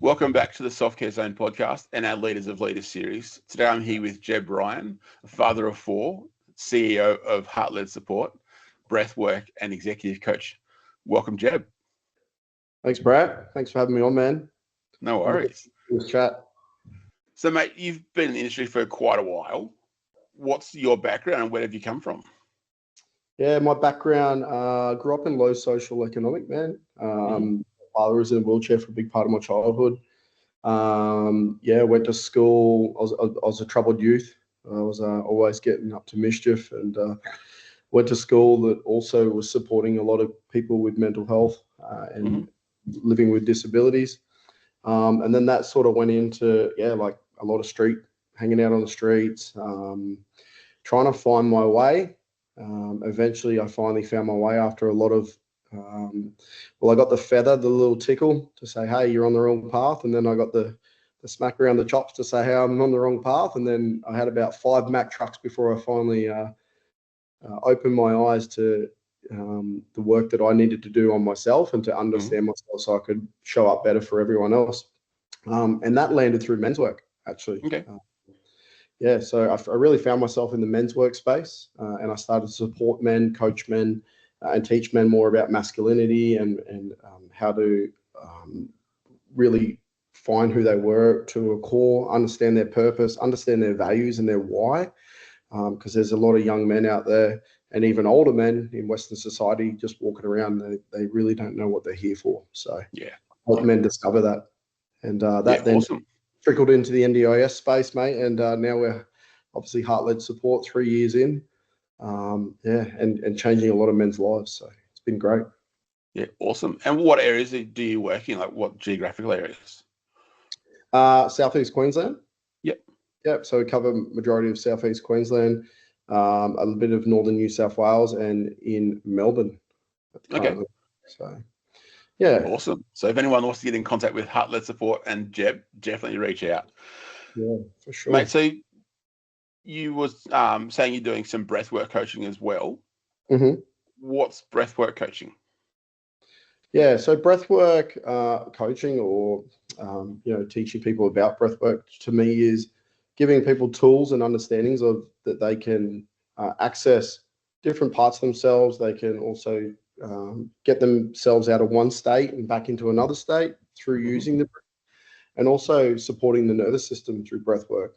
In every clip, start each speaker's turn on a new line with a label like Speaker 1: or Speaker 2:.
Speaker 1: Welcome back to the Self-Care Zone podcast and our Leaders of Leaders series. Today I'm here with Jeb Ryan, a father of four, CEO of Heart-Led Support, Breathwork and Executive Coach. Welcome, Jeb.
Speaker 2: Thanks, Brad. Thanks for having me on, man.
Speaker 1: No worries.
Speaker 2: Let's chat.
Speaker 1: So, mate, you've been in the industry for quite a while. What's your background and where have you come from?
Speaker 2: Yeah, my background, grew up in low social economic, man. Father was in a wheelchair for a big part of my childhood. Went to school. I was a troubled youth. I was always getting up to mischief, and went to school that also was supporting a lot of people with mental health and living with disabilities. And then that sort of went into, like a lot of hanging out on the streets, trying to find my way. Eventually I finally found my way after a lot of, I got the feather, the little tickle to say, hey, you're on the wrong path. And then I got the smack around the chops to say, hey, I'm on the wrong path. And then I had about 5 Mack trucks before I finally opened my eyes to the work that I needed to do on myself and to understand myself so I could show up better for everyone else. And that landed through men's work, actually.
Speaker 1: Okay.
Speaker 2: So I really found myself in the men's workspace, and I started to support men, coach men, and teach men more about masculinity and how to really find who they were to a core, understand their purpose, understand their values and their why. Because there's a lot of young men out there and even older men in Western society just walking around. They really don't know what they're here for. So help men discover that. And that then
Speaker 1: awesome.
Speaker 2: Trickled into the NDIS space, mate. And now we're obviously Heart-Led Support 3 years in. And changing a lot of men's lives. So it's been great.
Speaker 1: Yeah, awesome. And what areas do you work in? Like what geographical areas?
Speaker 2: Southeast Queensland. Yep. So we cover majority of Southeast Queensland, a little bit of Northern New South Wales, and in Melbourne.
Speaker 1: Okay.
Speaker 2: So, yeah.
Speaker 1: Awesome. So if anyone wants to get in contact with Heart-Led Support and Jeb, definitely reach out.
Speaker 2: Yeah, for sure.
Speaker 1: Mate, so you was saying you're doing some breathwork coaching as well. What's breathwork coaching?
Speaker 2: Yeah, so breathwork coaching or teaching people about breathwork to me is giving people tools and understandings of that they can access different parts of themselves. They can also get themselves out of one state and back into another state through using the breath, and also supporting the nervous system through breathwork.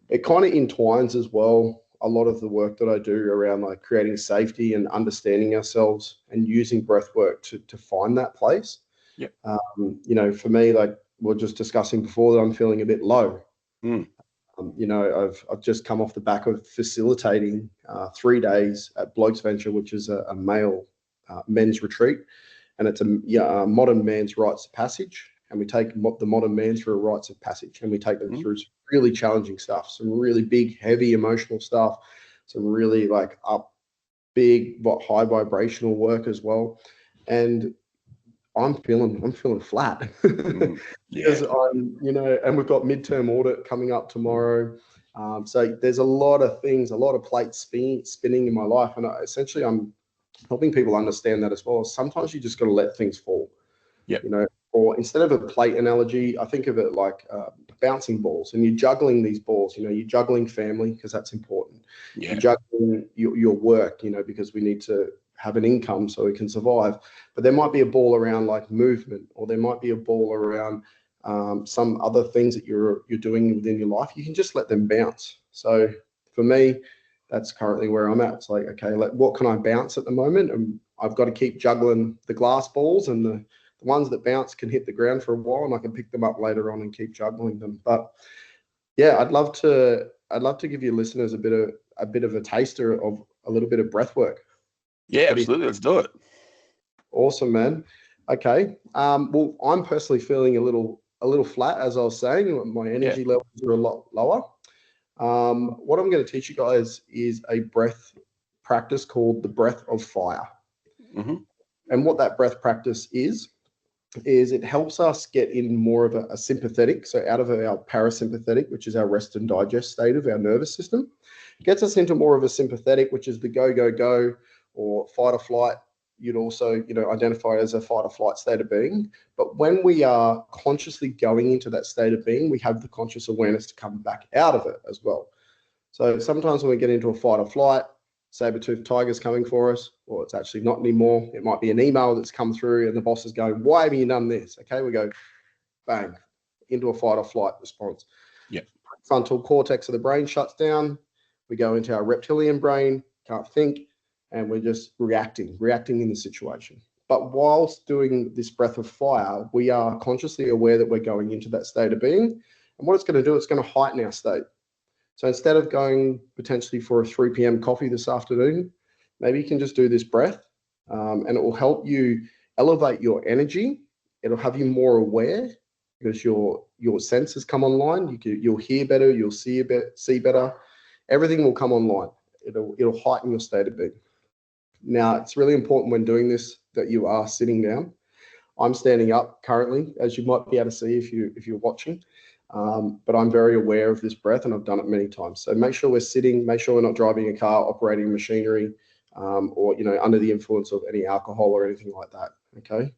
Speaker 2: It kind of entwines as well a lot of the work that I do around like creating safety and understanding ourselves and using breathwork to find that place. For me, like we were just discussing before, that I'm feeling a bit low. I've just come off the back of facilitating 3 days at Blokes Venture, which is a male men's retreat, and it's a modern man's rites of passage. And we take the modern man through a rites of passage, and we take them through some really challenging stuff, some really big, heavy emotional stuff, some really like big, high vibrational work as well. And I'm feeling flat because I'm, and we've got midterm audit coming up tomorrow. So there's a lot of things, a lot of plates spinning in my life. And essentially I'm helping people understand that as well. Sometimes you just got to let things fall, or instead of a plate analogy, I think of it like bouncing balls, and you're juggling these balls. You're juggling family because that's important. You're juggling your work, because we need to have an income so we can survive. But there might be a ball around like movement, or there might be a ball around some other things that you're doing within your life. You can just let them bounce. So for me, that's currently where I'm at. It's like, okay, what can I bounce at the moment? And I've got to keep juggling the glass balls, and the ones that bounce can hit the ground for a while, and I can pick them up later on and keep juggling them. But yeah, I'd love to give your listeners a bit of a taster of a little bit of breath work.
Speaker 1: Yeah, absolutely. Let's do it.
Speaker 2: Awesome, man. Okay. Well, I'm personally feeling a little flat, as I was saying. My energy levels are a lot lower. What I'm going to teach you guys is a breath practice called the breath of fire. And what that breath practice is it helps us get in more of a sympathetic, so out of our parasympathetic, which is our rest and digest state of our nervous system, gets us into more of a sympathetic, which is the go, go, go, or fight or flight, you'd also, identify as a fight or flight state of being. But when we are consciously going into that state of being, we have the conscious awareness to come back out of it as well. So sometimes when we get into a fight or flight, saber-toothed tiger's coming for us, or it's actually not anymore. It might be an email that's come through and the boss is going, why have you done this? Okay, we go, bang, into a fight or flight response.
Speaker 1: Yeah.
Speaker 2: Frontal cortex of the brain shuts down. We go into our reptilian brain, can't think, and we're just reacting in the situation. But whilst doing this breath of fire, we are consciously aware that we're going into that state of being. And what it's going to do, it's going to heighten our state. So instead of going potentially for a 3 p.m. coffee this afternoon, maybe you can just do this breath, and it will help you elevate your energy. It'll have you more aware because your senses come online. You'll hear better, you'll see better. Everything will come online. It'll heighten your state of being. Now, it's really important when doing this that you are sitting down. I'm standing up currently, as you might be able to see if you're watching. But I'm very aware of this breath, and I've done it many times. So make sure we're sitting, make sure we're not driving a car, operating machinery, or under the influence of any alcohol or anything like that. Okay.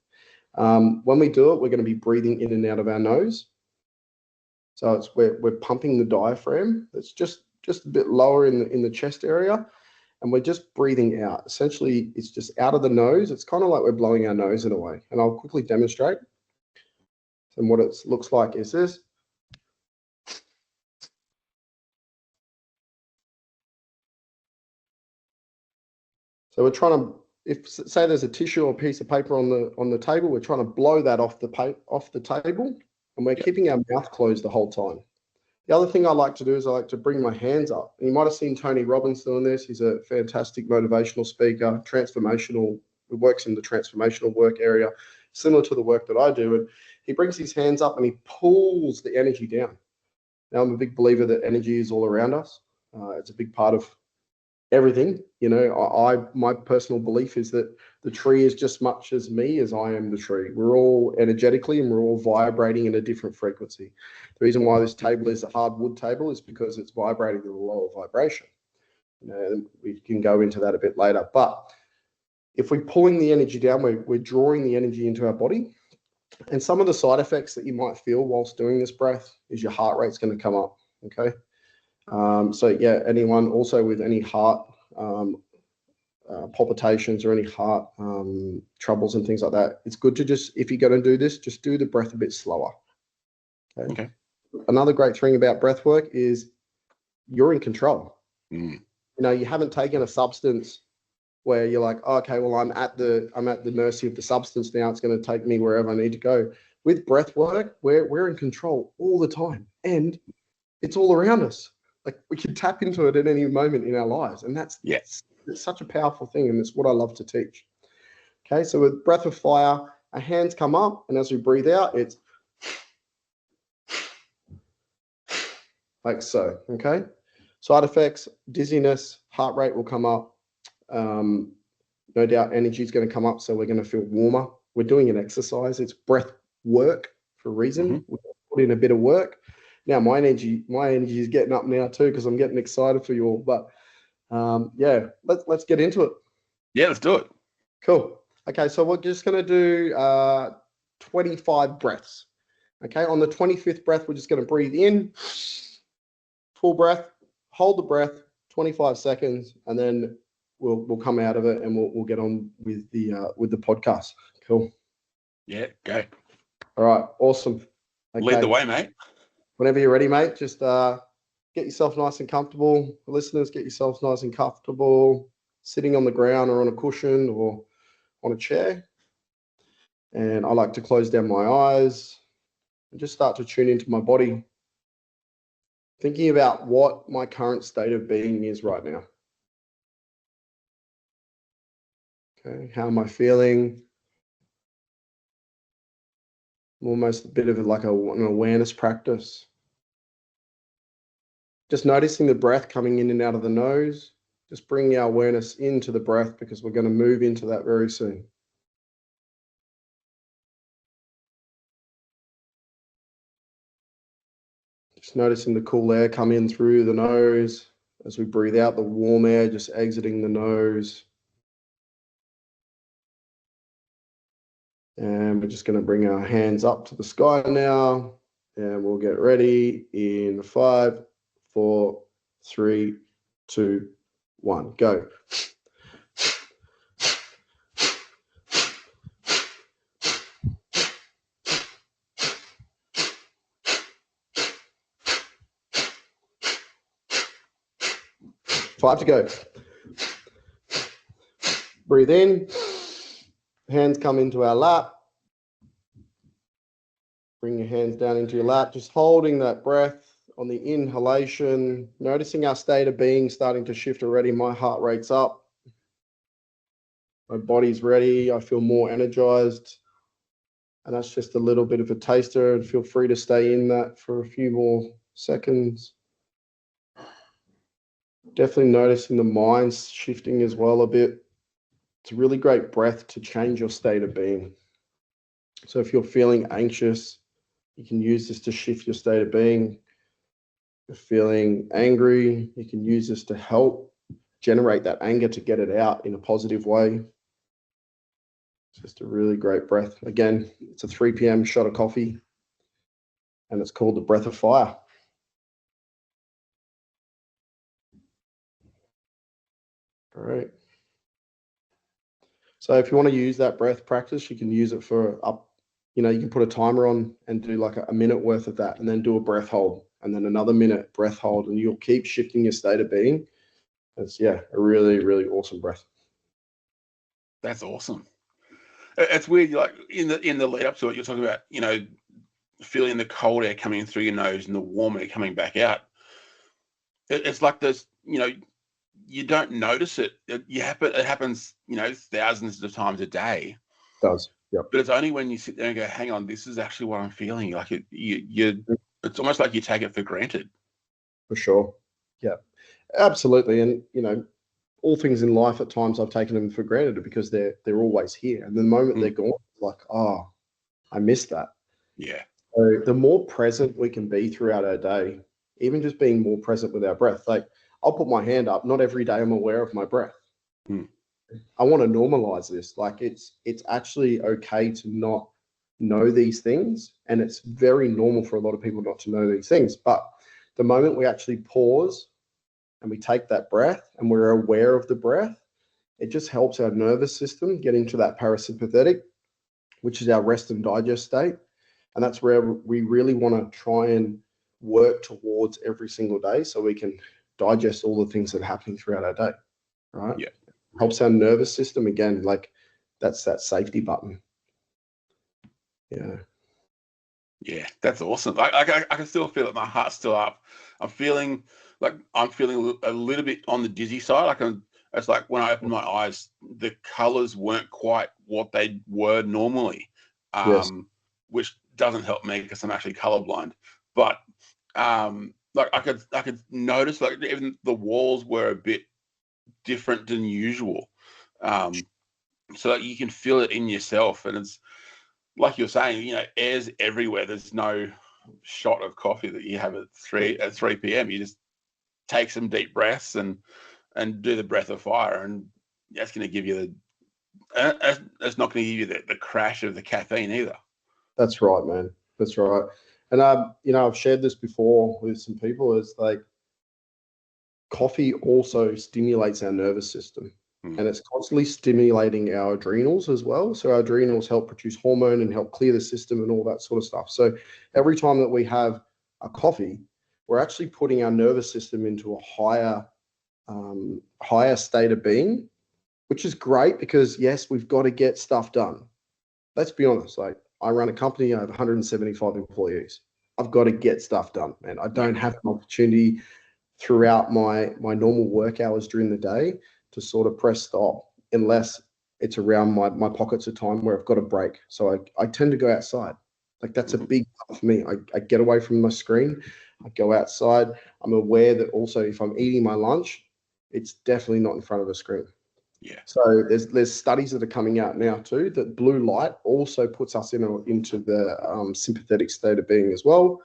Speaker 2: When we do it, we're going to be breathing in and out of our nose. So we're pumping the diaphragm. It's just a bit lower in the chest area, and we're just breathing out. Essentially, it's just out of the nose. It's kind of like we're blowing our nose in a way. And I'll quickly demonstrate. And what it looks like is this. So we're trying to, if say there's a tissue or a piece of paper on the table, we're trying to blow that off the table, and we're keeping our mouth closed the whole time. The other thing I like to do is I like to bring my hands up. And you might have seen Tony Robbins doing this. He's a fantastic motivational speaker, transformational. He works in the transformational work area, similar to the work that I do. And he brings his hands up and he pulls the energy down. Now, I'm a big believer that energy is all around us. It's a big part of everything. My personal belief is that the tree is just much as me as I am the tree. We're all energetically and we're all vibrating in a different frequency. The reason why this table is a hardwood table is because it's vibrating at a lower vibration. We can go into that a bit later. But if we're pulling the energy down, we're drawing the energy into our body. And some of the side effects that you might feel whilst doing this breath is your heart rate's going to come up. Okay. So yeah, anyone also with any heart palpitations or any heart troubles and things like that, it's good to just, if you're going to do this, just do the breath a bit slower. Okay. Another great thing about breath work is you're in control. You haven't taken a substance where you're like, oh, okay, well, I'm at the mercy of the substance now. It's going to take me wherever I need to go. With breath work, we're in control all the time, and it's all around us. Like, we can tap into it at any moment in our lives. And it's such a powerful thing. And it's what I love to teach. Okay. So with breath of fire, our hands come up, and as we breathe out, it's like so. Okay. Side effects, dizziness, heart rate will come up. No doubt energy is going to come up. So we're going to feel warmer. We're doing an exercise. It's breath work for a reason. We put in a bit of work. Now my energy is getting up now too, because I'm getting excited for you all. But yeah, let's get into it.
Speaker 1: Yeah, let's do it.
Speaker 2: Cool. Okay, so we're just going to do 25 breaths. Okay, on the 25th breath, we're just going to breathe in, full breath, hold the breath, 25 seconds, and then we'll come out of it and we'll get on with the podcast. Cool.
Speaker 1: Yeah, go.
Speaker 2: All right, awesome. Okay.
Speaker 1: Lead the way, mate.
Speaker 2: Whenever you're ready, mate, just get yourself nice and comfortable. Listeners, get yourselves nice and comfortable, sitting on the ground or on a cushion or on a chair. And I like to close down my eyes and just start to tune into my body, thinking about what my current state of being is right now. Okay, how am I feeling? Almost a bit of like an awareness practice. Just noticing the breath coming in and out of the nose. Just bring our awareness into the breath, because we're going to move into that very soon. Just noticing the cool air come in through the nose. As we breathe out, the warm air just exiting the nose. And we're just going to bring our hands up to the sky now. And we'll get ready in 5, 4, 3, 2, 1. Go. Five to go. Breathe in. Hands come into our lap. Bring your hands down into your lap, just holding that breath on the inhalation, noticing our state of being starting to shift already. My heart rate's up. My body's ready. I feel more energized. And that's just a little bit of a taster, and feel free to stay in that for a few more seconds. Definitely noticing the mind shifting as well a bit. It's a really great breath to change your state of being. So if you're feeling anxious, you can use this to shift your state of being. If you're feeling angry, you can use this to help generate that anger, to get it out in a positive way. It's just a really great breath. Again, it's a 3 p.m. shot of coffee, and it's called the breath of fire. All right. So if you want to use that breath practice, you can use it for you can put a timer on and do like a minute worth of that, and then do a breath hold, and then another minute breath hold, and you'll keep shifting your state of being. It's, a really, really awesome breath.
Speaker 1: That's awesome. It's weird, like in the lead up to it, you're talking about, feeling the cold air coming through your nose and the warm air coming back out. It's like this, you don't notice it. It happens, thousands of times a day.
Speaker 2: It does. Yep.
Speaker 1: But it's only when you sit there and go, hang on, this is actually what I'm feeling. Like it's almost like you take it for granted.
Speaker 2: For sure. Yeah, absolutely. And, all things in life at times I've taken them for granted because they're always here. And the moment they're gone, it's like, oh, I missed that.
Speaker 1: Yeah.
Speaker 2: So the more present we can be throughout our day, even just being more present with our breath, like I'll put my hand up. Not every day I'm aware of my breath. I want to normalize this. Like it's actually okay to not know these things. And it's very normal for a lot of people not to know these things. But the moment we actually pause and we take that breath and we're aware of the breath, it just helps our nervous system get into that parasympathetic, which is our rest and digest state. And that's where we really want to try and work towards every single day so we can digest all the things that are happening throughout our day, right?
Speaker 1: Yeah.
Speaker 2: Helps our nervous system, again, like that's that safety button. Yeah.
Speaker 1: Yeah, that's awesome. I can still feel it. My heart's still up. I'm feeling a little bit on the dizzy side. It's like when I opened my eyes, the colors weren't quite what they were normally,
Speaker 2: Yes.
Speaker 1: which doesn't help me because I'm actually colorblind. But like I could notice like even the walls were a bit different than usual. So that you can feel it in yourself, and it's like you're saying, air's everywhere. There's no shot of coffee that you have at 3 p.m. You just take some deep breaths and do the breath of fire, and that's going to give you that's not going to give you the crash of the caffeine either.
Speaker 2: That's right, man. That's right. And I've shared this before with some people. It's like coffee also stimulates our nervous system. And it's constantly stimulating our adrenals as well. So our adrenals help produce hormone and help clear the system and all that sort of stuff. So every time that we have a coffee, we're actually putting our nervous system into a higher state of being, which is great because, yes, we've got to get stuff done. Let's be honest. Like I run a company, I have 175 employees. I've got to get stuff done, man. I don't have an opportunity throughout my normal work hours during the day to sort of press stop unless it's around my pockets of time where I've got a break. So I tend to go outside. Like that's a big part for me. I get away from my screen. I go outside. I'm aware that also if I'm eating my lunch, it's definitely not in front of a screen.
Speaker 1: Yeah.
Speaker 2: So there's studies that are coming out now too that blue light also puts us into the sympathetic state of being as well.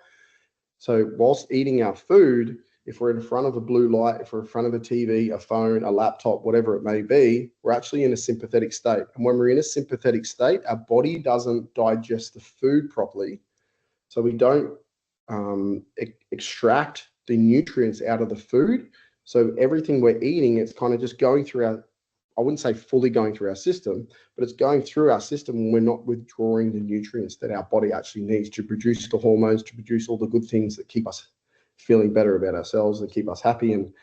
Speaker 2: So whilst eating our food, if we're in front of a blue light, if we're in front of a TV, a phone, a laptop, whatever it may be, we're actually in a sympathetic state. And when we're in a sympathetic state, our body doesn't digest the food properly. So we don't extract the nutrients out of the food. So everything we're eating, it's kind of just going through our, I wouldn't say fully going through our system, but it's going through our system and we're not withdrawing the nutrients that our body actually needs to produce the hormones, to produce all the good things that keep us feeling better about ourselves and keep us happy and,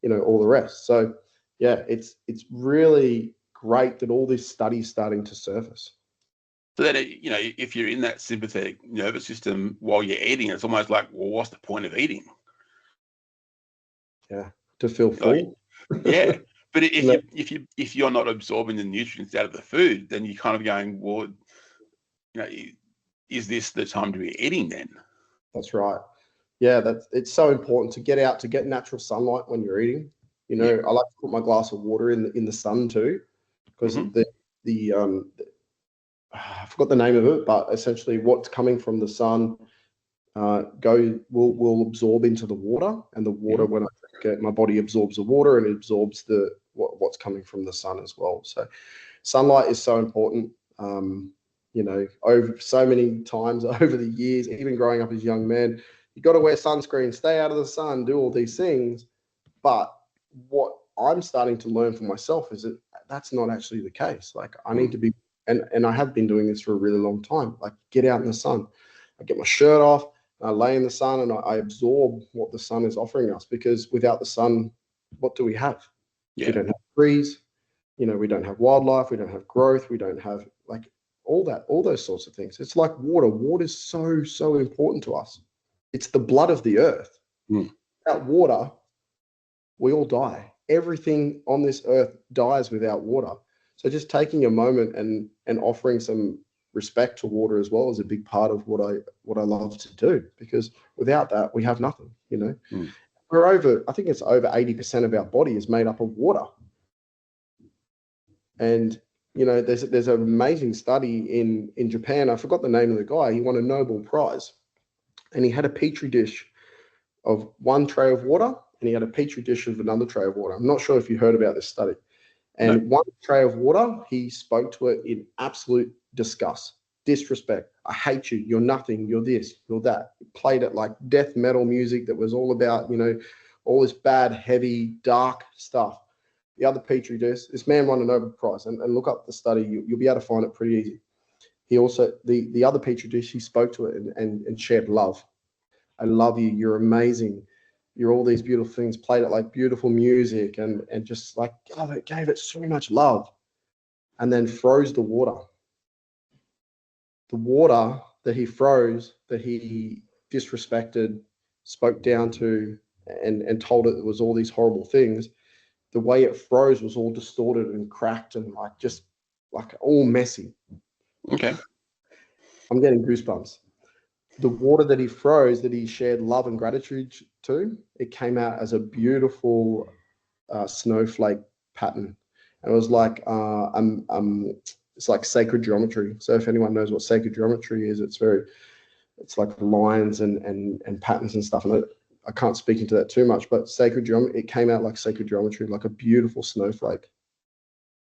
Speaker 2: you know, all the rest. So yeah, it's really great that all this study is starting to surface.
Speaker 1: So that, you know, if you're in that sympathetic nervous system while you're eating, it's almost like, well, what's the point of eating?
Speaker 2: Yeah, to feel full.
Speaker 1: Yeah, but if you're not absorbing the nutrients out of the food, then you're kind of going, well, you know, is this the time to be eating then?
Speaker 2: That's right. Yeah, it's so important to get out, to get natural sunlight when you're eating. You know, I like to put my glass of water in the sun too, because I forgot the name of it, but essentially what's coming from the sun will absorb into the water, and the water, when I drink it, my body absorbs the water and it absorbs what's coming from the sun as well. So sunlight is so important. You know, over so many times over the years, even growing up as a young man, you got to wear sunscreen, stay out of the sun, do all these things. But what I'm starting to learn for myself is that that's not actually the case. Like I need to be, and I have been doing this for a really long time. Like get out in the sun. I get my shirt off, I lay in the sun, and I absorb what the sun is offering us. Because without the sun, what do we have?
Speaker 1: Yeah.
Speaker 2: We don't have trees. You know, we don't have wildlife. We don't have growth. We don't have like all those sorts of things. It's like water. Water is so important to us. It's the blood of the earth. Without water, we all die. Everything on this earth dies without water. So just taking a moment and offering some respect to water as well is a big part of what I love to do, because without that, we have nothing, you know. I think it's over 80% of our body is made up of water. And you know, there's an amazing study in Japan. I forgot the name of the guy. He won a Nobel Prize, and he had a petri dish of one tray of water, and he had a petri dish of another tray of water. I'm not sure if you heard about this study. And one tray of water, he spoke to it in absolute disgust, disrespect. I hate you. You're nothing. You're this. You're that. He played it like death metal music that was all about, you know, all this bad, heavy, dark stuff. The other petri dish, this man won a Nobel Prize, and look up the study. You'll be able to find it pretty easy. He also, the other petri dish, he spoke to it and shared love. I love you. You're amazing. You're all these beautiful things. Played it like beautiful music and just like, oh, it gave it so much love. And then froze the water. The water that he froze, that he disrespected, spoke down to, and told it was all these horrible things. The way it froze was all distorted and cracked and like just like all messy.
Speaker 1: Okay.
Speaker 2: I'm getting goosebumps. The water that he froze, that he shared love and gratitude to, it came out as a beautiful snowflake pattern. And it was like it's like sacred geometry. So if anyone knows what sacred geometry is, it's like lines and patterns and stuff. And I can't speak into that too much, but sacred geometry, it came out like sacred geometry, like a beautiful snowflake.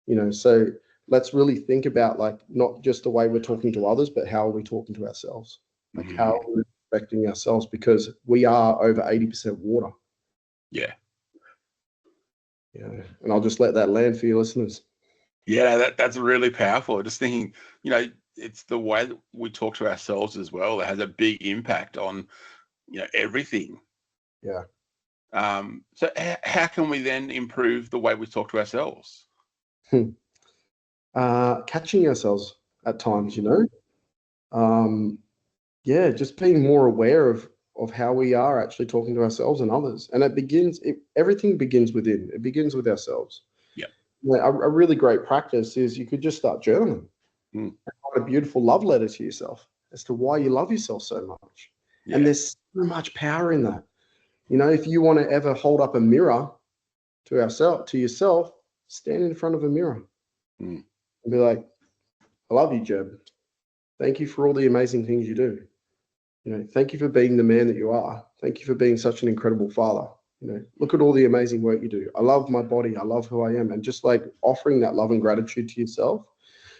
Speaker 2: You know, so let's really think about like not just the way we're talking to others, but how are we talking to ourselves? Like how are we respecting ourselves? Because we are over 80% water.
Speaker 1: Yeah.
Speaker 2: Yeah. And I'll just let that land for your listeners.
Speaker 1: Yeah, that's really powerful. Just thinking, you know, it's the way that we talk to ourselves as well that has a big impact on, you know, everything.
Speaker 2: Yeah.
Speaker 1: So how can we then improve the way we talk to ourselves?
Speaker 2: Catching ourselves at times, you know. Yeah, just being more aware of how we are actually talking to ourselves and others. And everything begins within. It begins with ourselves.
Speaker 1: Yeah.
Speaker 2: You know, a really great practice is you could just start journaling and write a beautiful love letter to yourself as to why you love yourself so much. Yeah. And there's so much power in that. You know, if you want to ever hold up a mirror to yourself, stand in front of a mirror and be like, I love you, Jeb. Thank you for all the amazing things you do. You know, thank you for being the man that you are. Thank you for being such an incredible father. Look at all the amazing work you do. I love my body. I love who I am. And just like offering that love and gratitude to yourself,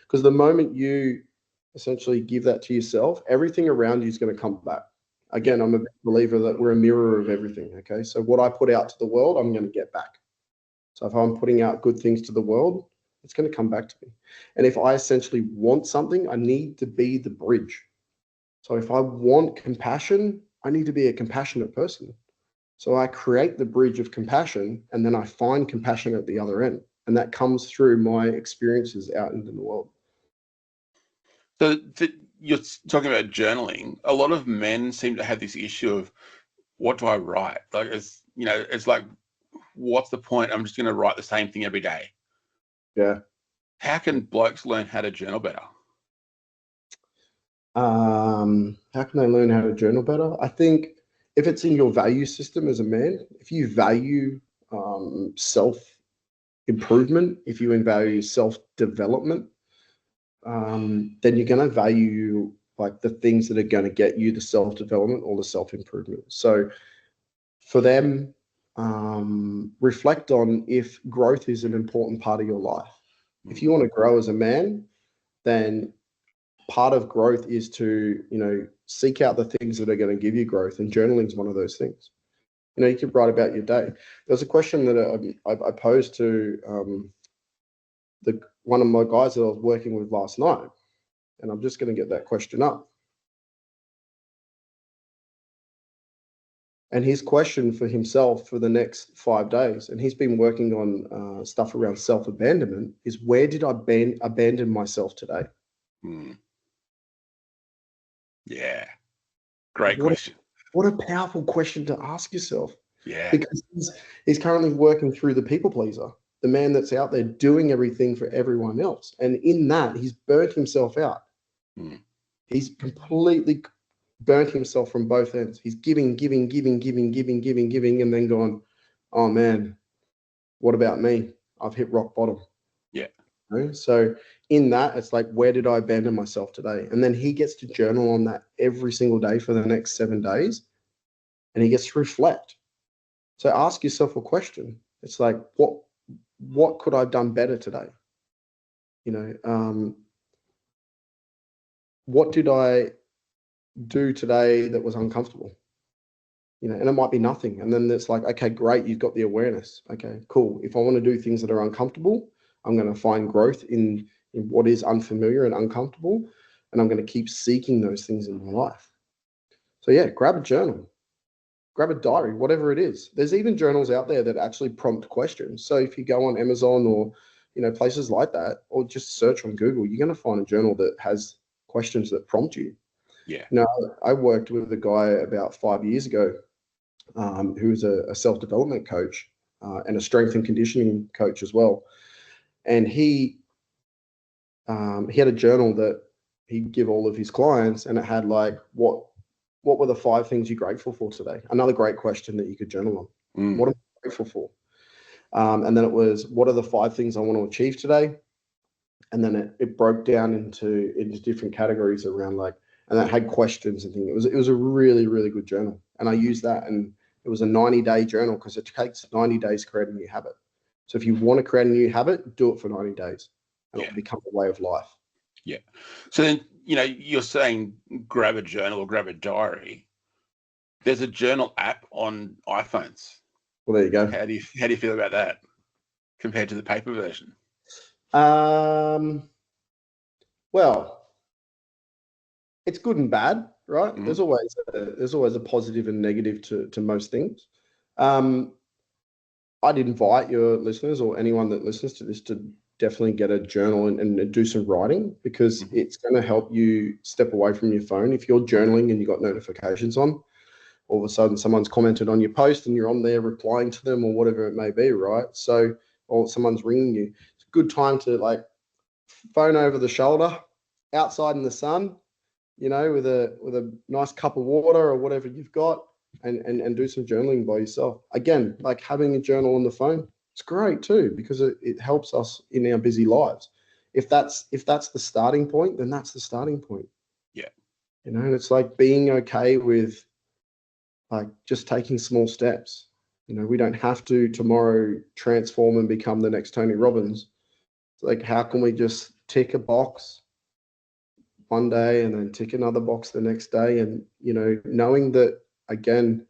Speaker 2: because the moment you essentially give that to yourself, everything around you is going to come back. Again, I'm a big believer that we're a mirror of everything. Okay. So what I put out to the world, I'm going to get back. So if I'm putting out good things to the world, it's going to come back to me. And if I essentially want something, I need to be the bridge. So if I want compassion, I need to be a compassionate person. So I create the bridge of compassion, and then I find compassion at the other end. And that comes through my experiences out into the world.
Speaker 1: So you're talking about journaling. A lot of men seem to have this issue of, what do I write? Like, it's like, what's the point? I'm just going to write the same thing every day.
Speaker 2: Yeah.
Speaker 1: How can blokes learn how to journal better?
Speaker 2: How can they learn how to journal better? I think if it's in your value system as a man, if you value self-improvement, if you value self-development, then you're going to value like the things that are going to get you the self-development or the self-improvement. So for them, reflect on if growth is an important part of your life. If you want to grow as a man, then part of growth is to, seek out the things that are going to give you growth, and journaling is one of those things. You can write about your day. There's a question that I posed to one of my guys that I was working with last night, and I'm just going to get that question up. And his question for himself for the next 5 days, and he's been working on stuff around self-abandonment, is where did I abandon myself today?
Speaker 1: Yeah. Great question.
Speaker 2: What a powerful question to ask yourself.
Speaker 1: Yeah.
Speaker 2: Because he's currently working through the people pleaser, the man that's out there doing everything for everyone else. And in that, he's burnt himself out. He's completely burnt himself from both ends. He's giving, and then gone, oh man, what about me? I've hit rock bottom.
Speaker 1: Yeah.
Speaker 2: So in that, it's like, where did I abandon myself today? And then he gets to journal on that every single day for the next 7 days, and he gets to reflect. So ask yourself a question. It's like, what could I have done better today? What did I do today that was uncomfortable? And it might be nothing. And then it's like, okay, great, you've got the awareness. Okay, cool. If I want to do things that are uncomfortable, I'm going to find growth in what is unfamiliar and uncomfortable, and I'm going to keep seeking those things in my life. So yeah, grab a journal, grab a diary, whatever it is. There's even journals out there that actually prompt questions. So if you go on Amazon or places like that, or just search on Google, you're going to find a journal that has questions that prompt you.
Speaker 1: Yeah.
Speaker 2: I worked with a guy about 5 years ago who was a self-development coach and a strength and conditioning coach as well. And he had a journal that he'd give all of his clients, and it had like, what were the 5 things you're grateful for today? Another great question that you could journal on. What am I grateful for? And then it was, what are the 5 things I want to achieve today? And then it broke down into different categories around and that had questions and things. It was a really, really good journal. And I used that, and it was a 90-day journal because it takes 90 days to create a new habit. So if you want to create a new habit, do it for 90 days and it'll become a way of life.
Speaker 1: Yeah. So then, you're saying grab a journal or grab a diary. There's a journal app on iPhones.
Speaker 2: Well, there you go.
Speaker 1: How do you feel about that compared to the paper version?
Speaker 2: Well, it's good and bad, right? There's always a positive and negative to most things. I'd invite your listeners or anyone that listens to this to definitely get a journal and do some writing, because it's going to help you step away from your phone. If you're journaling and you've got notifications on, all of a sudden someone's commented on your post and you're on there replying to them or whatever it may be, right? So, or someone's ringing you. It's a good time to phone over the shoulder, outside in the sun, with a nice cup of water or whatever you've got, and do some journaling by yourself. Again, like having a journal on the phone, it's great too, because it helps us in our busy lives. If that's the starting point, then that's the starting point.
Speaker 1: Yeah.
Speaker 2: And it's like being okay with just taking small steps. We don't have to tomorrow transform and become the next Tony Robbins. It's like, how can we just tick a box one day and then tick another box the next day? And, knowing that, again,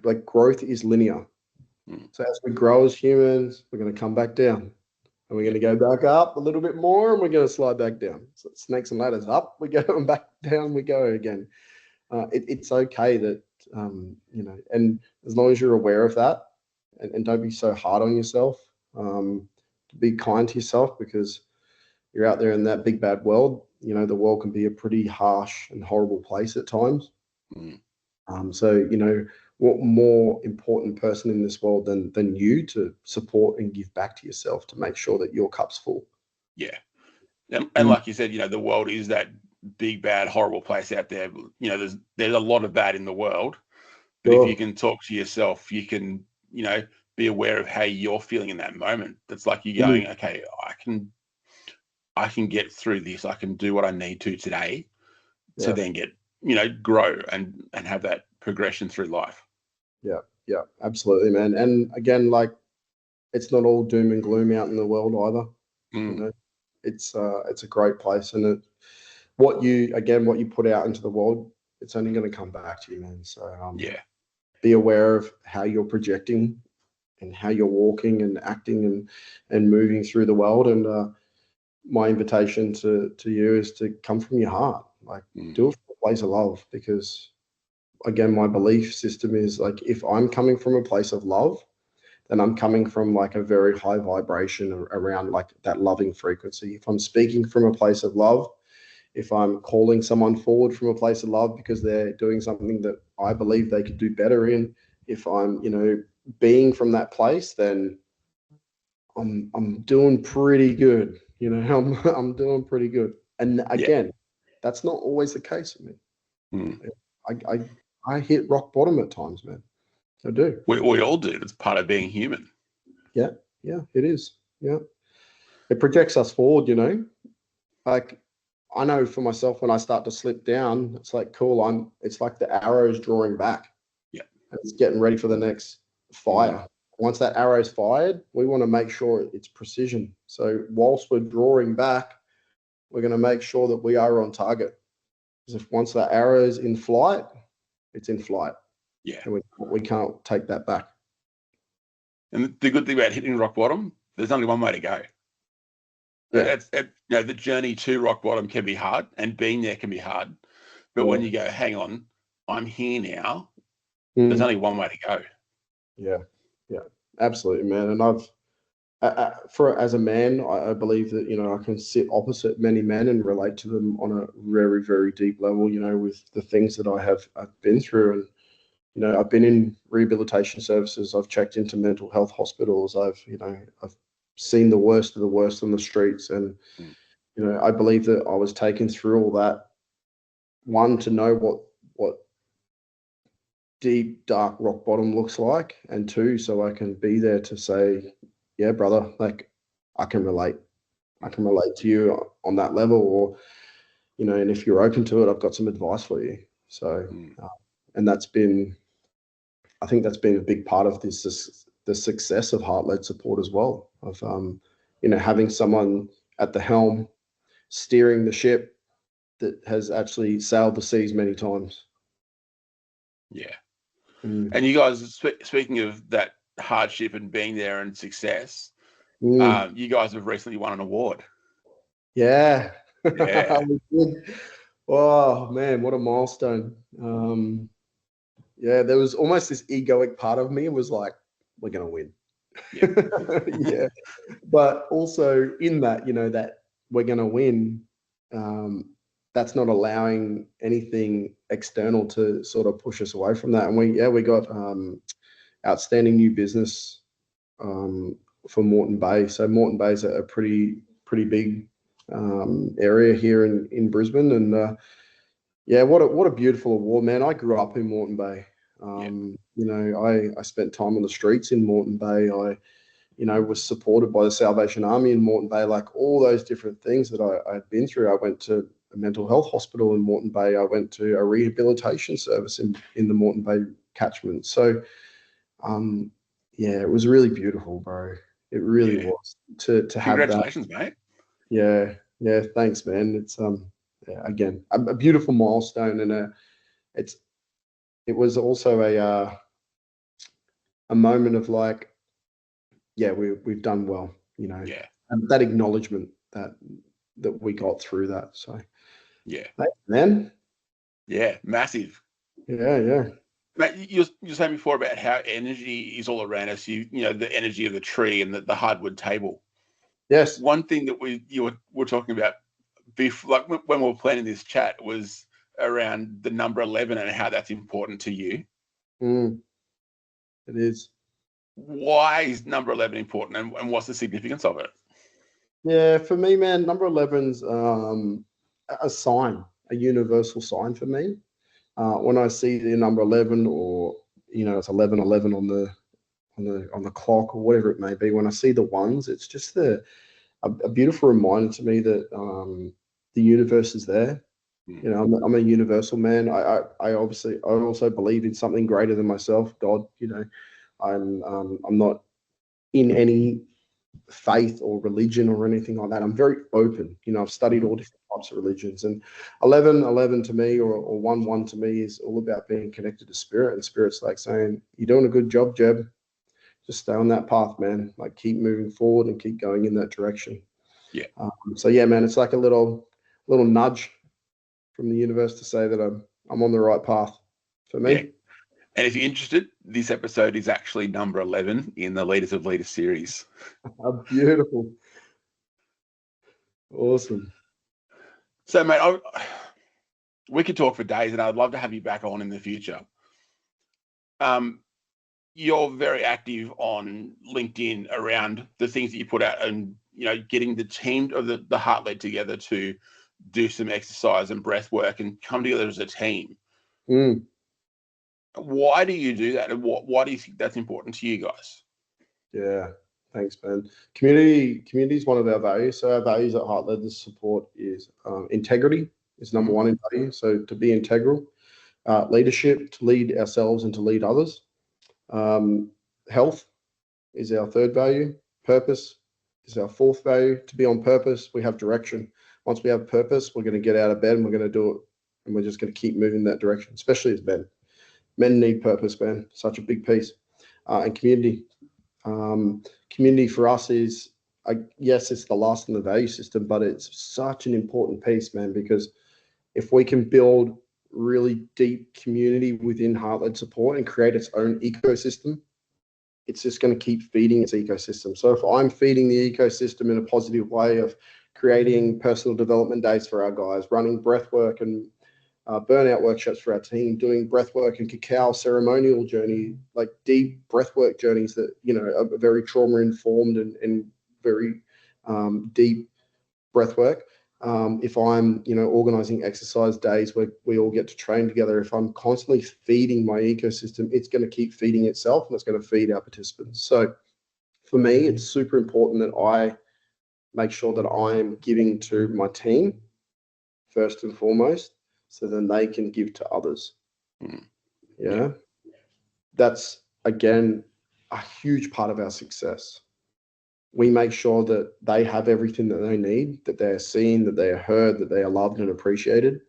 Speaker 2: like, growth is linear. So as we grow as humans, we're going to come back down. And we're going to go back up a little bit more, and we're going to slide back down. So snakes and ladders, up we go, and back down we go again. It's okay that, and as long as you're aware of that, and don't be so hard on yourself, be kind to yourself, because you're out there in that big bad world. The world can be a pretty harsh and horrible place at times. So, what more important person in this world than you to support and give back to yourself to make sure that your cup's full?
Speaker 1: Yeah. And like you said, the world is that big, bad, horrible place out there. There's a lot of bad in the world. But if you can talk to yourself, you can, be aware of how you're feeling in that moment. It's like you're going, okay, I can get through this. I can do what I need to today to then get, grow and have that progression through life.
Speaker 2: Yeah, absolutely, man. And again, like, it's not all doom and gloom out in the world either. It's a great place, and what you put out into the world, it's only going to come back to you, man. So be aware of how you're projecting and how you're walking and acting and moving through the world. And my invitation to you is to come from your heart, like, do it from a place of love, because, again, my belief system is, like, if I'm coming from a place of love, then I'm coming from, like, a very high vibration around, like, that loving frequency. If I'm speaking from a place of love, if I'm calling someone forward from a place of love because they're doing something that I believe they could do better in, if I'm, being from that place, then I'm doing pretty good. I'm doing pretty good. And again, that's not always the case for me. I hit rock bottom at times, man. I do.
Speaker 1: We all do. It's part of being human.
Speaker 2: Yeah, it is. Yeah. It projects us forward, Like, I know for myself, when I start to slip down, it's like, cool, it's like the arrow's drawing back.
Speaker 1: Yeah.
Speaker 2: And it's getting ready for the next fire. Once that arrow's fired, we want to make sure it's precision. So whilst we're drawing back, we're going to make sure that we are on target. Because if once that arrow's in flight, it's in flight.
Speaker 1: Yeah.
Speaker 2: And we can't take that back.
Speaker 1: And the good thing about hitting rock bottom, there's only one way to go. Yeah. The journey to rock bottom can be hard, and being there can be hard. But when you go, hang on, I'm here now, there's only one way to go.
Speaker 2: Yeah, absolutely, man. And as a man, I believe that, I can sit opposite many men and relate to them on a very, very deep level, with the things that I've been through. And, I've been in rehabilitation services. I've checked into mental health hospitals. I've seen the worst of the worst on the streets. And, I believe that I was taken through all that, one, to know what deep, dark rock bottom looks like, and two, so I can be there to say, yeah, brother, like, I can relate to you on that level, or, and if you're open to it, I've got some advice for you. So, and I think that's been a big part of the success of Heart-Led Support as well, of, having someone at the helm steering the ship that has actually sailed the seas many times.
Speaker 1: Yeah. And you guys, speaking of that hardship and being there and success, you guys have recently won an award.
Speaker 2: Yeah. Oh, man, what a milestone. There was almost this egoic part of me. It was like, we're going to win. Yeah. But also in that, that we're going to win, that's not allowing anything external to sort of push us away from that. And we got outstanding new business for Moreton Bay. So Moreton Bay is a pretty big area here in Brisbane. And what a beautiful award, man. I grew up in Moreton Bay. I spent time on the streets in Moreton Bay. I was supported by the Salvation Army in Moreton Bay, like all those different things that I'd been through. I went to a mental health hospital in Moreton Bay. I went to a rehabilitation service in the Moreton Bay catchment. So Yeah, it was really beautiful, bro. It really
Speaker 1: Yeah.
Speaker 2: was to have that.
Speaker 1: Congratulations, mate.
Speaker 2: Yeah, yeah, thanks, man. It's yeah, again a beautiful milestone, and it's it was also a moment of like, yeah, we've done well,
Speaker 1: Yeah.
Speaker 2: and that acknowledgement that we got through that. So,
Speaker 1: Yeah.
Speaker 2: thanks, man.
Speaker 1: Yeah. Massive.
Speaker 2: Yeah, yeah.
Speaker 1: Mate, you were saying before about how energy is all around us. You know, the energy of the tree and the hardwood table.
Speaker 2: Yes.
Speaker 1: One thing that were talking about before, like when we were planning this chat, was around the number 11 and how that's important to you.
Speaker 2: Mm, it is.
Speaker 1: Why is number 11 important, and what's the significance of it?
Speaker 2: Yeah, for me, man, number 11's a sign, a universal sign for me. When I see the number 11, or it's 11:11 on the clock, or whatever it may be, when I see the ones, it's just a beautiful reminder to me that the universe is there. I'm a universal man. I also believe in something greater than myself, God. I'm not in any faith or religion or anything like that. I'm very open. I've studied all different types of religions, and 11:11 to me, or 1:1 to me, is all about being connected to spirit. And spirit's like saying, "You're doing a good job, Jeb. Just stay on that path, man. Like, keep moving forward and keep going in that direction."
Speaker 1: Yeah.
Speaker 2: So yeah, man, it's like a little nudge from the universe to say that I'm on the right path for
Speaker 1: Yeah.
Speaker 2: me.
Speaker 1: And if you're interested, this episode is actually number 11 in the Leaders of Leaders series.
Speaker 2: Beautiful. Awesome.
Speaker 1: So, mate, we could talk for days, and I'd love to have you back on in the future. You're very active on LinkedIn around the things that you put out, and getting the team of the Heart Led together to do some exercise and breath work and come together as a team.
Speaker 2: Mm.
Speaker 1: Why do you do that, and why do you think that's important to you guys?
Speaker 2: Yeah, thanks, man. Community is one of our values. So our values at Heart Led Support is integrity is number one in value. So to be integral, leadership, to lead ourselves and to lead others. Health is our third value. Purpose is our fourth value. To be on purpose, we have direction. Once we have purpose, we're going to get out of bed and we're going to do it, and we're just going to keep moving in that direction. Especially as men. Men need purpose, man. Such a big piece. And community. Community for us is, yes, it's the last in the value system, but it's such an important piece, man, because if we can build really deep community within Heart Led Support and create its own ecosystem, it's just going to keep feeding its ecosystem. So if I'm feeding the ecosystem in a positive way of creating personal development days for our guys, running breath work and burnout workshops for our team, doing breathwork and cacao ceremonial journey, like deep breathwork journeys that, are very trauma informed and very deep breathwork. If I'm, organizing exercise days where we all get to train together, if I'm constantly feeding my ecosystem, it's going to keep feeding itself and it's going to feed our participants. So for me, it's super important that I make sure that I'm giving to my team first and foremost, so then they can give to others. Yeah. That's, again, a huge part of our success. We make sure that they have everything that they need, that they're seen, that they are heard, that they are loved and appreciated.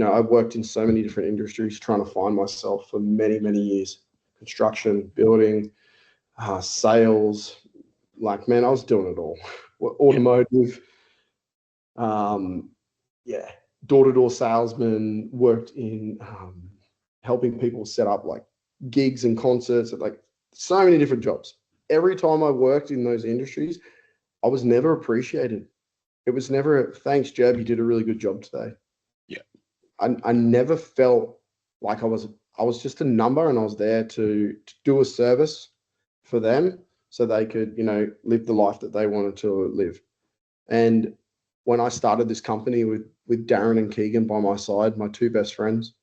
Speaker 2: I've worked in so many different industries trying to find myself for many, many years. Construction, building, sales. Like, man, I was doing it all. Automotive, yeah, door-to-door salesman, worked in helping people set up like gigs and concerts, at like so many different jobs. Every time I worked in those industries, I was never appreciated. It was never, "Thanks, Jeb, you did a really good job today."
Speaker 1: Yeah.
Speaker 2: I never felt like I was just a number, and I was there to do a service for them so they could, live the life that they wanted to live. And when I started this company with Darren and Keegan by my side, my two best friends,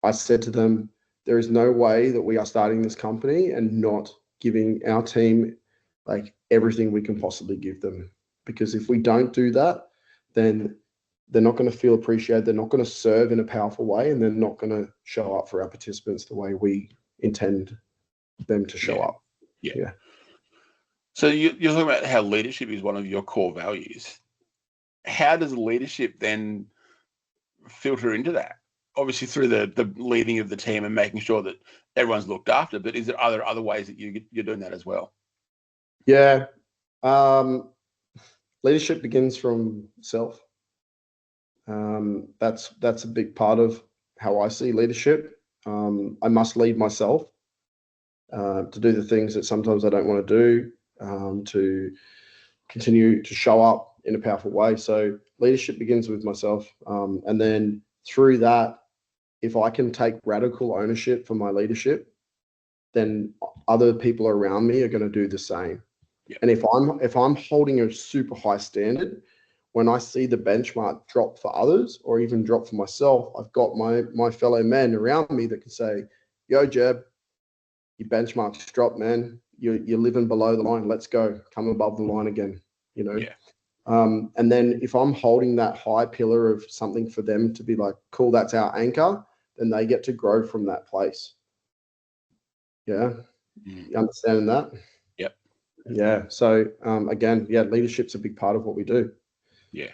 Speaker 2: I said to them, there is no way that we are starting this company and not giving our team like everything we can possibly give them. Because if we don't do that, then they're not going to feel appreciated. They're not going to serve in a powerful way, and they're not going to show up for our participants the way we intend them to show up.
Speaker 1: Yeah. So you're talking about how leadership is one of your core values. How does leadership then filter into that? Obviously through the leading of the team and making sure that everyone's looked after, but are there other ways that you're doing that as well?
Speaker 2: Yeah. Leadership begins from self. That's a big part of how I see leadership. I must lead myself to do the things that sometimes I don't want to do, to continue to show up in a powerful way. So leadership begins with myself. And then through that, if I can take radical ownership for my leadership, then other people around me are going to do the same.
Speaker 1: Yep.
Speaker 2: And if I'm holding a super high standard, when I see the benchmark drop for others or even drop for myself, I've got my fellow men around me that can say, yo, Jeb, your benchmark's dropped, man. You're living below the line. Let's go. Come above the line again, you know?
Speaker 1: Yeah.
Speaker 2: And then if I'm holding that high pillar of something for them to be like, cool, that's our anchor, then they get to grow from that place. Yeah. You understanding that?
Speaker 1: Yep.
Speaker 2: Yeah. So again, leadership's a big part of what we do.
Speaker 1: Yeah.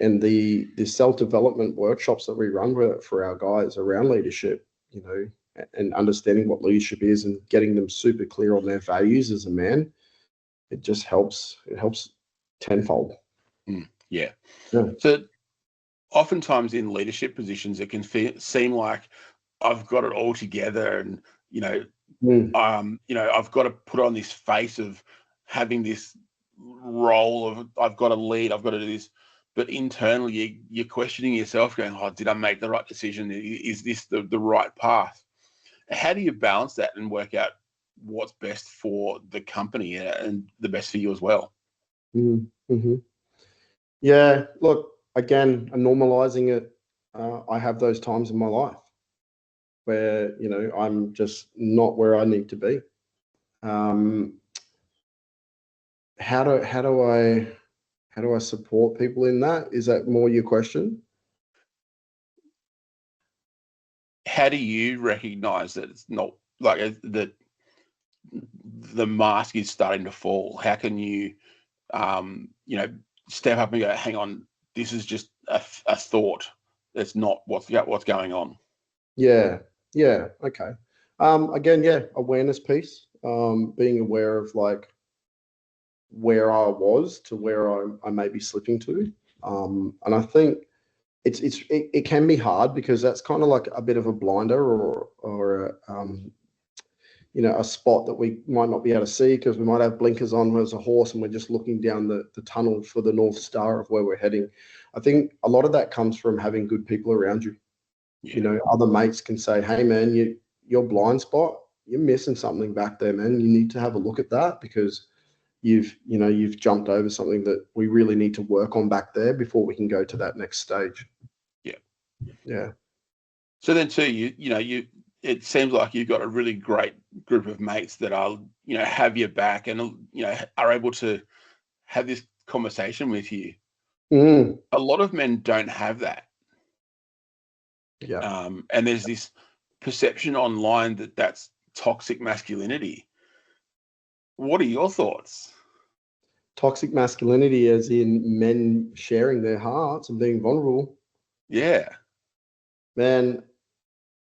Speaker 2: And the self-development workshops that we run for our guys around leadership, you know, and understanding what leadership is and getting them super clear on their values as a man, it just helps. It helps tenfold.
Speaker 1: Yeah. So oftentimes in leadership positions, it can seem like I've got it all together, and I've got to put on this face of having this role of I've got to lead, I've got to do this, but internally you're questioning yourself, going, "Oh, did I make the right decision? Is this the right path?" How do you balance that and work out what's best for the company and the best for you as well?
Speaker 2: Mm-hmm. Yeah, look, again, normalizing it. I have those times in my life where, you know, I'm just not where I need to be. How do I support people in that? Is that more your question?
Speaker 1: How do you recognize that it's not like that the mask is starting to fall? How can you, step up and go, hang on, this is just a thought. That's not what's going on.
Speaker 2: Yeah. Okay. Again, awareness piece. Being aware of like where I was to where I may be slipping to. And I think it can be hard because that's kind of like a bit of a blinder or a spot that we might not be able to see because we might have blinkers on as a horse and we're just looking down the tunnel for the North Star of where we're heading. I think a lot of that comes from having good people around you.
Speaker 1: Yeah.
Speaker 2: You know, other mates can say, hey man, your blind spot, you're missing something back there, man. You need to have a look at that because you've jumped over something that we really need to work on back there before we can go to that next stage. Yeah.
Speaker 1: So then too, it seems like you've got a really great group of mates that are, have your back and, are able to have this conversation with you. A lot of men don't have that.
Speaker 2: Yeah.
Speaker 1: And there's this perception online that that's toxic masculinity. What are your thoughts?
Speaker 2: Toxic masculinity as in men sharing their hearts and being vulnerable.
Speaker 1: Yeah.
Speaker 2: Man,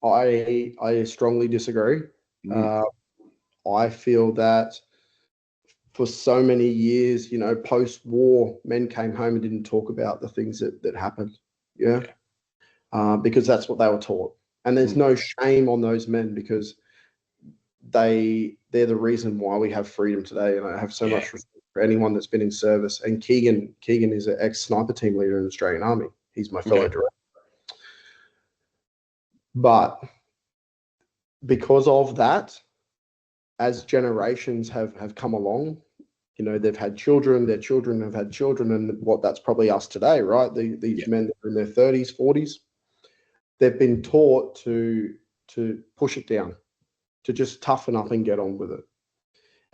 Speaker 2: I strongly disagree. I feel that for so many years, post-war, men came home and didn't talk about the things that happened. Yeah. Because that's what they were taught. And there's no shame on those men because they're the reason why we have freedom today. And I have so much respect for anyone that's been in service. And Keegan is an ex-sniper team leader in the Australian Army. He's my fellow director. But because of that, as generations have come along, they've had children, their children have had children, and that's probably us today, right? These men that are in their 30s, 40s, they've been taught to push it down, to just toughen up and get on with it.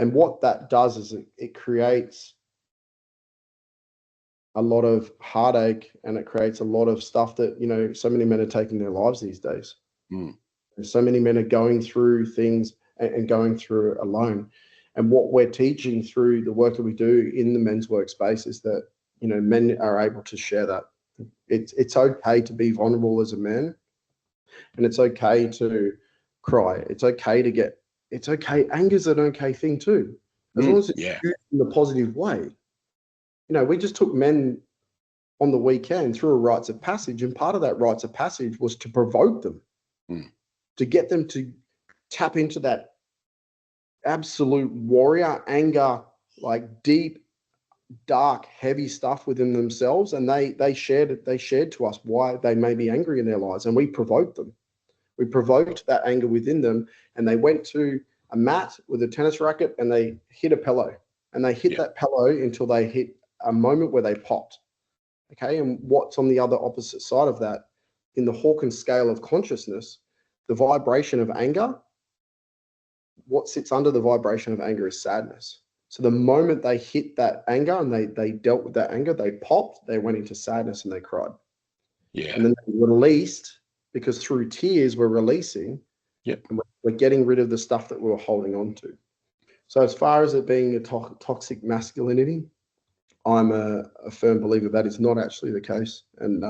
Speaker 2: And what that does is it creates a lot of heartache and it creates a lot of stuff that, so many men are taking their lives these days. And so many men are going through things and going through it alone. And what we're teaching through the work that we do in the men's workspace is that, men are able to share that. It's okay to be vulnerable as a man, and it's okay to cry. It's okay. Anger's an okay thing too, as long as it's used in a positive way. We just took men on the weekend through a rites of passage, and part of that rites of passage was to provoke them, to get them to tap into that absolute warrior anger, like deep, dark, heavy stuff within themselves. And they shared to us why they may be angry in their lives, and we provoked them. We provoked that anger within them, and they went to a mat with a tennis racket and they hit a pillow, and they hit that pillow until they hit a moment where they popped. Okay. And what's on the other opposite side of that, in the Hawkins scale of consciousness, the vibration of anger, what sits under the vibration of anger is sadness. So the moment they hit that anger and they dealt with that anger, they popped, they went into sadness and they cried.
Speaker 1: Yeah.
Speaker 2: And then they released, because through tears we're releasing.
Speaker 1: Yep.
Speaker 2: And we're getting rid of the stuff that we were holding on to. So as far as it being a toxic masculinity, I'm a firm believer that is not actually the case. And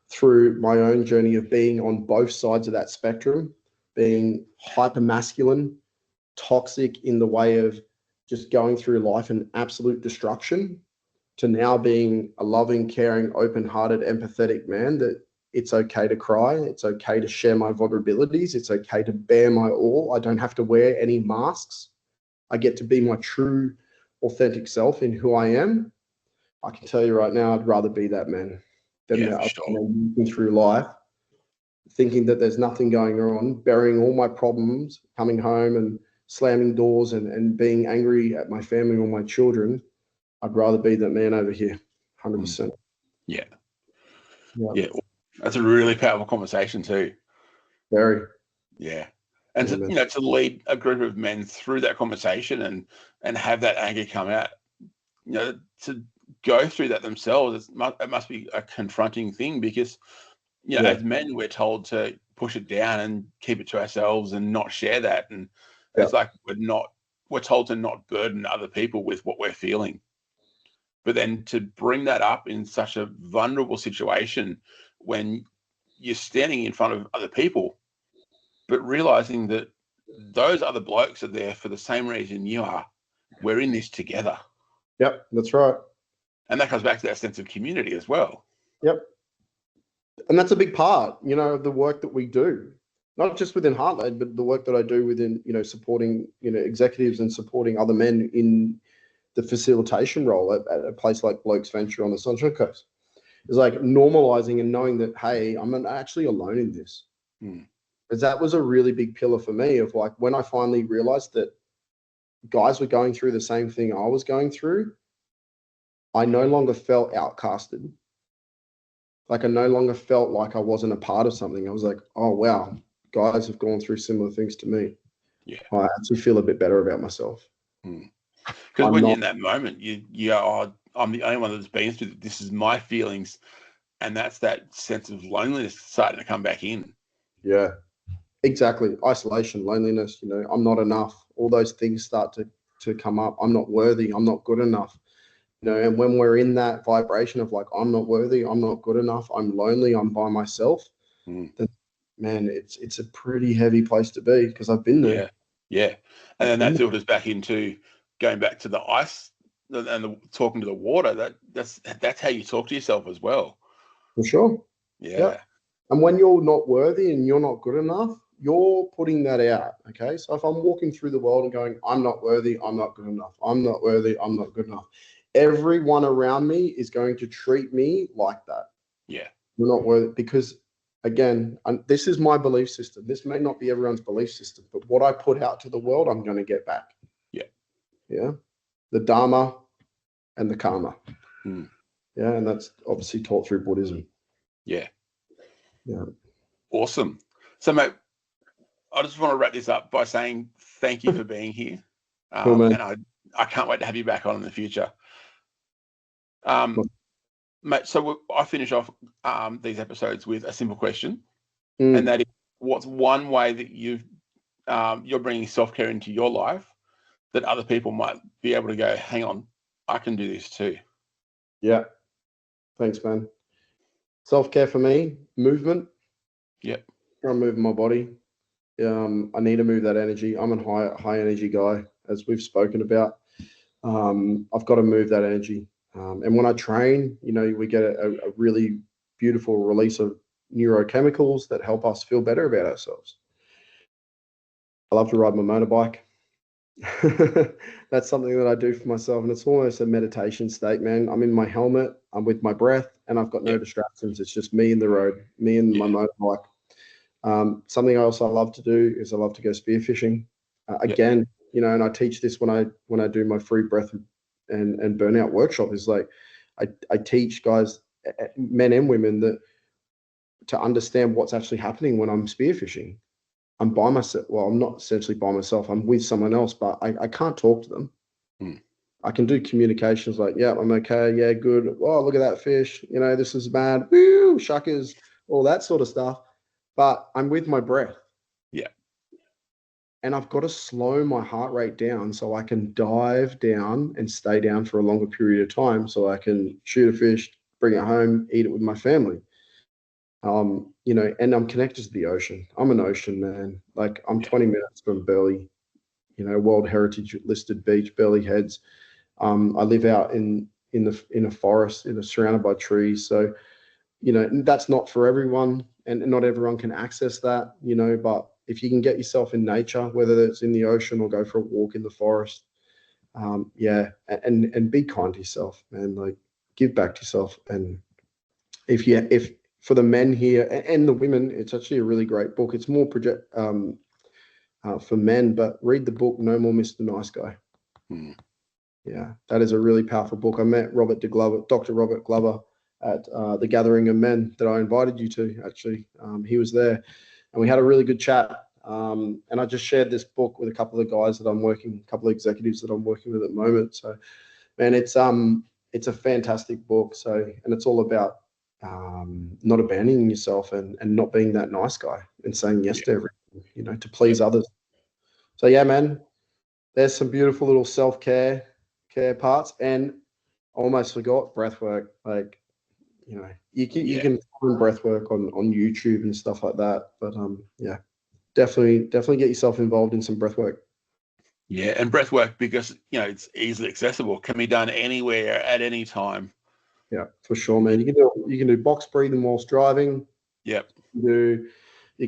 Speaker 2: through my own journey of being on both sides of that spectrum, being hyper masculine, toxic in the way of just going through life in absolute destruction, to now being a loving, caring, open-hearted, empathetic man, that it's okay to cry, it's okay to share my vulnerabilities, it's okay to bare my all. I don't have to wear any masks. I get to be my true, authentic self in who I am. I can tell you right now, I'd rather be that man than the other man walking through life, thinking that there's nothing going on, burying all my problems, coming home and slamming doors and being angry at my family or my children. I'd rather be that man over here, 100%.
Speaker 1: Yeah. That's a really powerful conversation too.
Speaker 2: Very.
Speaker 1: Yeah. And to lead a group of men through that conversation and have that anger come out, to go through that themselves, it must be a confronting thing, because as men, we're told to push it down and keep it to ourselves and not share that. And it's like we're told to not burden other people with what we're feeling. But then to bring that up in such a vulnerable situation when you're standing in front of other people, but realizing that those other blokes are there for the same reason you are. We're in this together.
Speaker 2: Yep, that's right.
Speaker 1: And that comes back to that sense of community as well.
Speaker 2: Yep. And that's a big part, of the work that we do, not just within Heartland, but the work that I do within, supporting, executives and supporting other men in the facilitation role at a place like Blokes Venture on the Sunshine Coast. It's like normalizing and knowing that, hey, I'm not actually alone in this. Because that was a really big pillar for me, of like, when I finally realized that guys were going through the same thing I was going through, I no longer felt outcasted. Like, I no longer felt like I wasn't a part of something. I was like, oh, wow, guys have gone through similar things to me.
Speaker 1: Yeah.
Speaker 2: I actually feel a bit better about myself.
Speaker 1: Because when you're in that moment, you go, I'm the only one that's been through this. This is my feelings. And that's that sense of loneliness starting to come back in.
Speaker 2: Yeah, exactly. Isolation, loneliness, I'm not enough. All those things start to come up. I'm not worthy. I'm not good enough. And when we're in that vibration of like, I'm not worthy, I'm not good enough, I'm lonely, I'm by myself, then, man, it's a pretty heavy place to be, because I've been there.
Speaker 1: Yeah. And then that filters back into going back to the ice and talking to the water. That's how you talk to yourself as well.
Speaker 2: For sure.
Speaker 1: Yeah.
Speaker 2: And when you're not worthy and you're not good enough, you're putting that out. Okay. So if I'm walking through the world and going, I'm not worthy, I'm not good enough, I'm not worthy, I'm not good enough, everyone around me is going to treat me like that.
Speaker 1: Yeah.
Speaker 2: You're not worthy, because, again, this is my belief system. This may not be everyone's belief system, but what I put out to the world, I'm going to get back. Yeah. The Dharma and the Karma. Yeah. And that's obviously taught through Buddhism.
Speaker 1: Yeah.
Speaker 2: Yeah.
Speaker 1: Awesome. So, mate, I just want to wrap this up by saying thank you for being here.
Speaker 2: Cool,
Speaker 1: and I can't wait to have you back on in the future. Mate, so I finish off these episodes with a simple question, and that is, what's one way that you've you're bringing self-care into your life, that other people might be able to go, hang on, I can do this too.
Speaker 2: Yeah. Thanks, man. Self-care for me, movement.
Speaker 1: Yep.
Speaker 2: I'm moving my body. I need to move that energy. I'm a high energy guy, as we've spoken about. I've got to move that energy. And when I train, we get a really beautiful release of neurochemicals that help us feel better about ourselves. I love to ride my motorbike. That's something that I do for myself, and it's almost a meditation state, man. I'm in my helmet, I'm with my breath, and I've got no distractions. It's just me and the road, me and my motorbike. Something else I love to do is I love to go spearfishing. Again, and I teach this when I do my free breath and burnout workshop. Is like I teach guys, men and women, that to understand what's actually happening when I'm spearfishing. I'm by myself. Well, I'm not essentially by myself. I'm with someone else, but I can't talk to them. I can do communications like, yeah, I'm okay. Yeah, good. Oh, look at that fish. This is bad. Woo, shuckers, all that sort of stuff. But I'm with my breath.
Speaker 1: Yeah.
Speaker 2: And I've got to slow my heart rate down so I can dive down and stay down for a longer period of time so I can shoot a fish, bring it home, eat it with my family. And I'm connected to the ocean. I'm an ocean man. Like I'm 20 minutes from Burleigh, World Heritage listed beach, Burleigh Heads. I live out in a forest, surrounded by trees. So, that's not for everyone, and not everyone can access that, but if you can get yourself in nature, whether it's in the ocean or go for a walk in the forest, and be kind to yourself, man. Like give back to yourself. And if for the men here and the women, it's actually a really great book. It's more for men, but read the book No More Mr. Nice Guy. Yeah, that is a really powerful book. I met Dr. Robert Glover at the Gathering of Men that I invited you to, actually. He was there, and we had a really good chat. And I just shared this book with a couple of guys that I'm working, a couple of executives that I'm working with at the moment. So, man, it's a fantastic book. So, and it's all about not abandoning yourself and not being that nice guy and saying yes to everything, to please others. So, yeah, man, there's some beautiful little self-care parts. And I almost forgot breath work. Like, you can find breath work on YouTube and stuff like that. But definitely get yourself involved in some breath work.
Speaker 1: Yeah, and breath work, because it's easily accessible, can be done anywhere at any time.
Speaker 2: Yeah, for sure, man. You can do box breathing whilst driving.
Speaker 1: Yep.
Speaker 2: You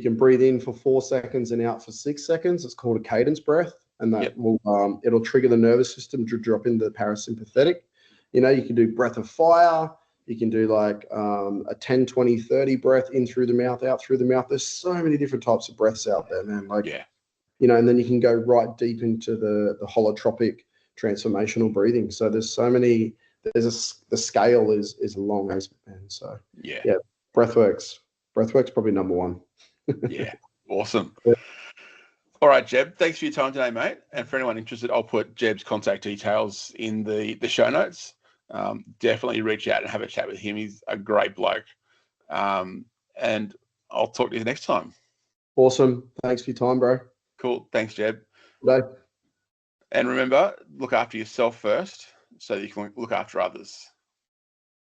Speaker 2: can breathe in for 4 seconds and out for 6 seconds. It's called a cadence breath, and that will it'll trigger the nervous system to drop into the parasympathetic. You can do breath of fire. You can do like a 10, 20, 30 breath in through the mouth, out through the mouth. There's so many different types of breaths out there, man. Like, and then you can go right deep into the holotropic transformational breathing. So there's so many. The scale is long, man. So breathwork's probably number one.
Speaker 1: Yeah, awesome. All right, Jeb, thanks for your time today, mate. And for anyone interested, I'll put Jeb's contact details in the show notes. Definitely reach out and have a chat with him. He's a great bloke. And I'll talk to you next time.
Speaker 2: Awesome. Thanks for your time, bro.
Speaker 1: Cool. Thanks, Jeb.
Speaker 2: Bye.
Speaker 1: And remember, look after yourself first so that you can look after others.